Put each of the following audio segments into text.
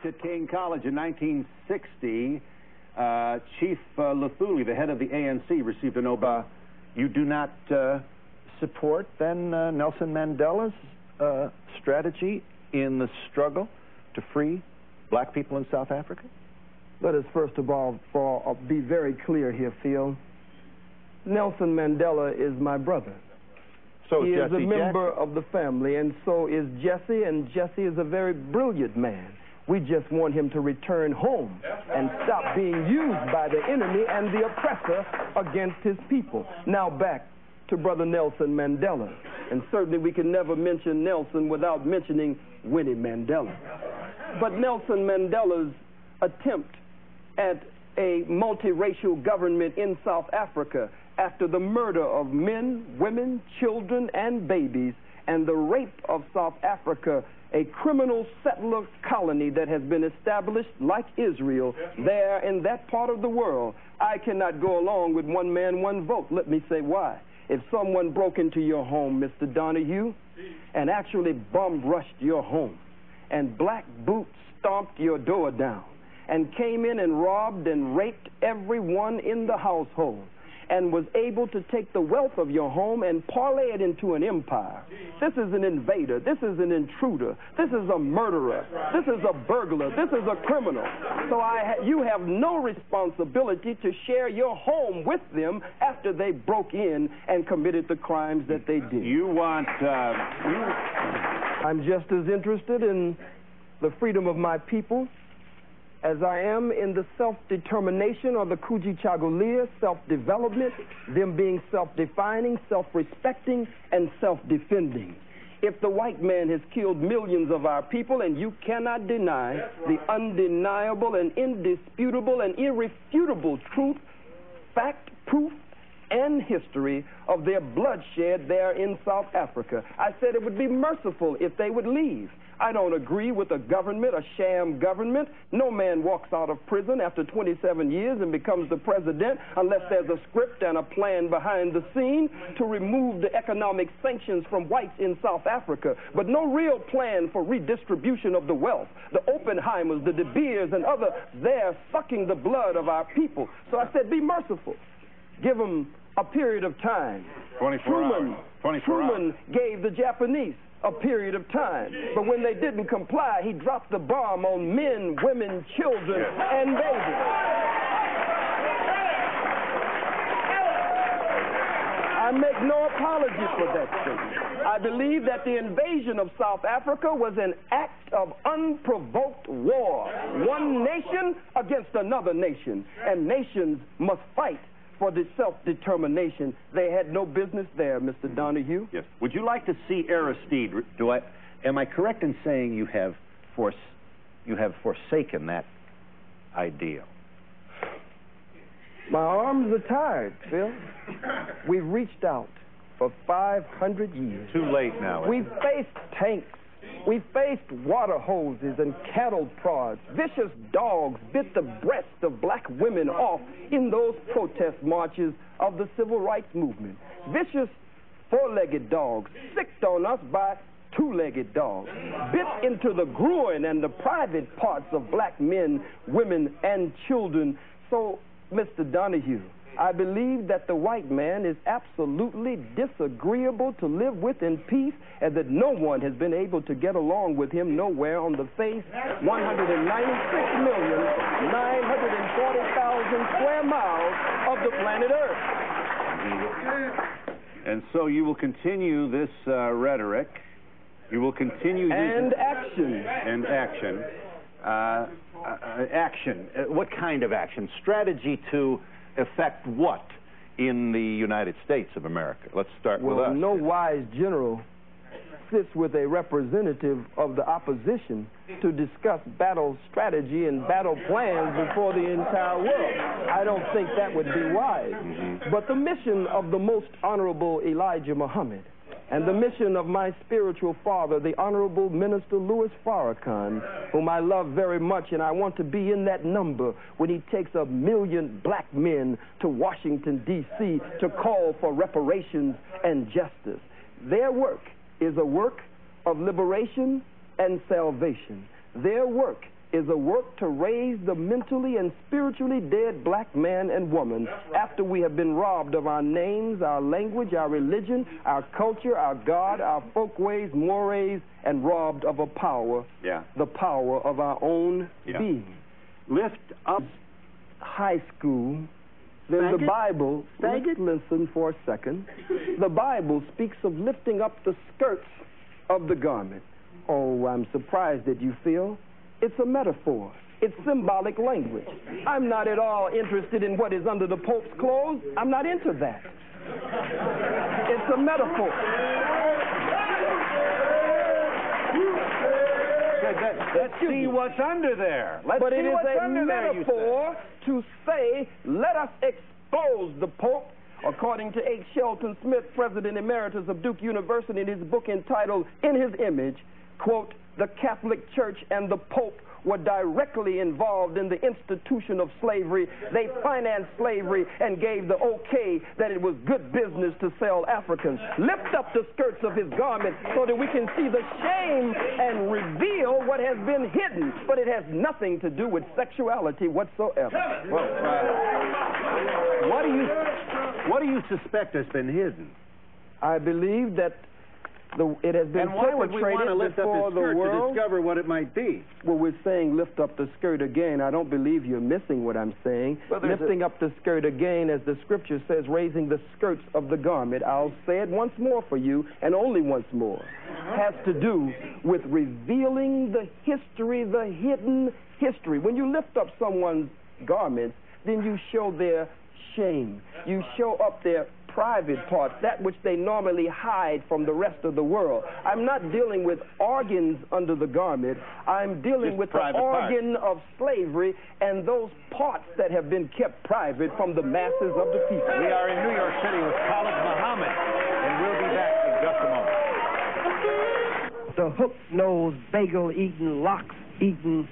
at King College in 1960, Chief Luthuli, the head of the ANC, received a Nobel. You do not support, then, Nelson Mandela's strategy in the struggle to free black people in South Africa? Let us first of all be very clear here, Phil. Nelson Mandela is my brother. So he is Jesse a member Jackson. of the family, and so is Jesse, and Jesse is a very brilliant man. We just want him to return home and stop being used by the enemy and the oppressor against his people. Now back to Brother Nelson Mandela. And certainly we can never mention Nelson without mentioning Winnie Mandela. But Nelson Mandela's attempt at a multiracial government in South Africa after the murder of men, women, children, and babies, and the rape of South Africa, a criminal settler colony that has been established like Israel there in that part of the world. I cannot go along with one man, one vote. Let me say why. If someone broke into your home, Mr. Donahue, and actually bomb-rushed your home, and black boots stomped your door down, and came in and robbed and raped everyone in the household, and was able to take the wealth of your home and parlay it into an empire. This is an invader. This is an intruder. This is a murderer. This is a burglar. This is a criminal. So you have no responsibility to share your home with them after they broke in and committed the crimes that they did. You want... I'm just as interested in the freedom of my people as I am in the self-determination or the Kujichagulia, self-development, them being self-defining, self-respecting, and self-defending. If the white man has killed millions of our people, and you cannot deny the undeniable and indisputable and irrefutable truth, fact, proof, and history of their bloodshed there in South Africa, I said it would be merciful if they would leave. I don't agree with a government, a sham government. No man walks out of prison after 27 years and becomes the president unless there's a script and a plan behind the scene to remove the economic sanctions from whites in South Africa, but no real plan for redistribution of the wealth. The Oppenheimers, the De Beers, and others, they're sucking the blood of our people. So I said, be merciful. Give them a period of time. 24 hours. Truman gave the Japanese a period of time. But when they didn't comply, he dropped the bomb on men, women, children, and babies. I make no apology for that statement. I believe that the invasion of South Africa was an act of unprovoked war. One nation against another nation. And nations must fight for the self-determination. They had no business there, Mr. Donahue. Yes. Would you like to see Aristide? Am I correct in saying you have forsaken that ideal? My arms are tired, Phil. We've reached out for 500 years. Too late now. We've faced tanks. We faced water hoses and cattle prods. Vicious dogs bit the breasts of black women off in those protest marches of the civil rights movement. Vicious four-legged dogs sicked on us by two-legged dogs, bit into the groin and the private parts of black men, women, and children. So, Mr. Donahue, I believe that the white man is absolutely disagreeable to live with in peace, and that no one has been able to get along with him nowhere on the face 196,940,000 square miles of the planet Earth. And so you will continue this rhetoric. You will continue this... And action. And action. Action. What kind of action? Strategy to affect what in the United States of America? Let's start with us. Well, no wise general sits with a representative of the opposition to discuss battle strategy and battle plans before the entire world. I don't think that would be wise. But the mission of the most honorable Elijah Muhammad and the mission of my spiritual father, the Honorable Minister Louis Farrakhan, whom I love very much, and I want to be in that number when he takes 1 million black men to Washington, D.C. to call for reparations and justice. Their work is a work of liberation and salvation. Their work is a work to raise the mentally and spiritually dead black man and woman after we have been robbed of our names, our language, our religion, our culture, our God, our folkways, mores, and robbed of a power, the power of our own being. Lift up high school. There's the Bible. Listen for a second. The Bible speaks of lifting up the skirts of the garment. Oh, I'm surprised that you feel. It's a metaphor. It's symbolic language. I'm not at all interested in what is under the Pope's clothes. I'm not into that. It's a metaphor. Let's see what's under there. But it is a metaphor to say, let us expose the Pope. According to H. Shelton Smith, President Emeritus of Duke University, in his book entitled In His Image, quote, the Catholic Church and the Pope were directly involved in the institution of slavery. They financed slavery and gave the okay that it was good business to sell Africans. Lift up the skirts of his garment so that we can see the shame and reveal what has been hidden. But it has nothing to do with sexuality whatsoever. Well, what do you suspect has been hidden? I believe that it has been perpetrated before the world to discover what it might be. Well, we're saying lift up the skirt again. I don't believe you're missing what I'm saying. Lifting up the skirt again, as the scripture says, raising the skirts of the garment. I'll say it once more for you, and only once more. Has to do with revealing the history, the hidden history. When you lift up someone's garments, then you show their shame. You show up their private parts, that which they normally hide from the rest of the world. I'm not dealing with organs under the garment. I'm dealing with the organ of slavery and those parts that have been kept private from the masses of the people. We are in New York City with Khallid Muhammad, and we'll be back in just a moment. The hook-nosed, bagel-eating, locks-eating,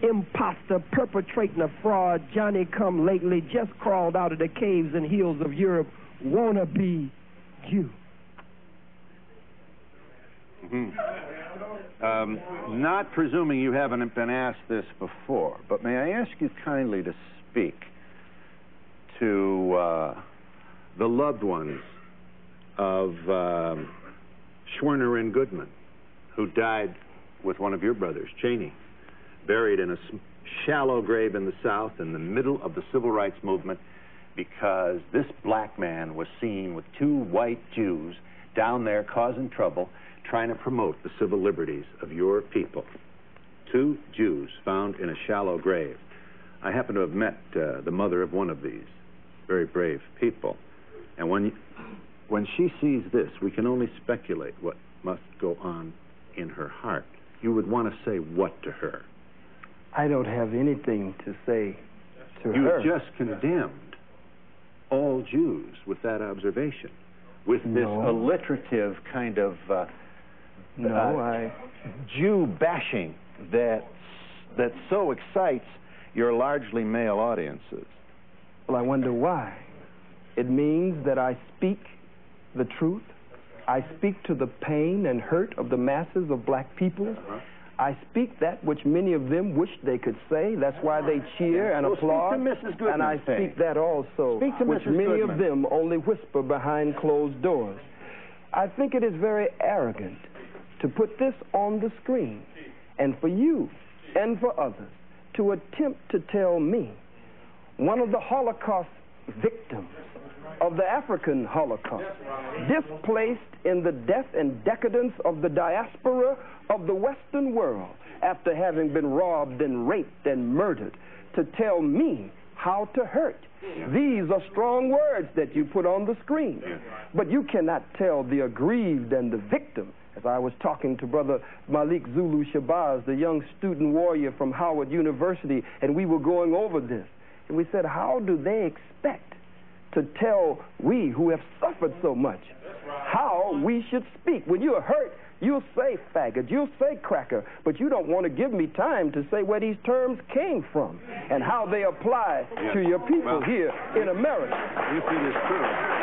imposter perpetrating a fraud, Johnny-come-lately, just crawled out of the caves and hills of Europe, wanna be you. Not presuming you haven't been asked this before, but may I ask you kindly to speak to the loved ones of Schwerner and Goodman, who died with one of your brothers, Cheney, buried in a shallow grave in the South in the middle of the Civil Rights Movement, because this black man was seen with two white Jews down there causing trouble, trying to promote the civil liberties of your people. Two Jews found in a shallow grave. I happen to have met the mother of one of these very brave people. And when she sees this, we can only speculate what must go on in her heart. You would want to say what to her? I don't have anything to say to her. You just condemned all Jews with that observation, with this alliterative kind of Jew bashing that so excites your largely male audiences. Well, I wonder why. It means that I speak the truth. I speak to the pain and hurt of the masses of black people. I speak that which many of them wish they could say. That's why they cheer and applaud. Speak to Mrs. Goodman. And I speak that also, speak to which Mrs. many Goodman. of them only whisper behind closed doors. I think it is very arrogant to put this on the screen, and for you and for others to attempt to tell me, one of the Holocaust victims of the African Holocaust, displaced in the death and decadence of the diaspora of the Western world after having been robbed and raped and murdered, to tell me how to hurt. These are strong words that you put on the screen. But you cannot tell the aggrieved and the victim. As I was talking to Brother Malik Zulu Shabazz, the young student warrior from Howard University, and we were going over this. And we said, how do they expect to tell we who have suffered so much how we should speak? When you're hurt, you'll say faggot, you'll say cracker, but you don't want to give me time to say where these terms came from and how they apply to your people here in America. You see this too.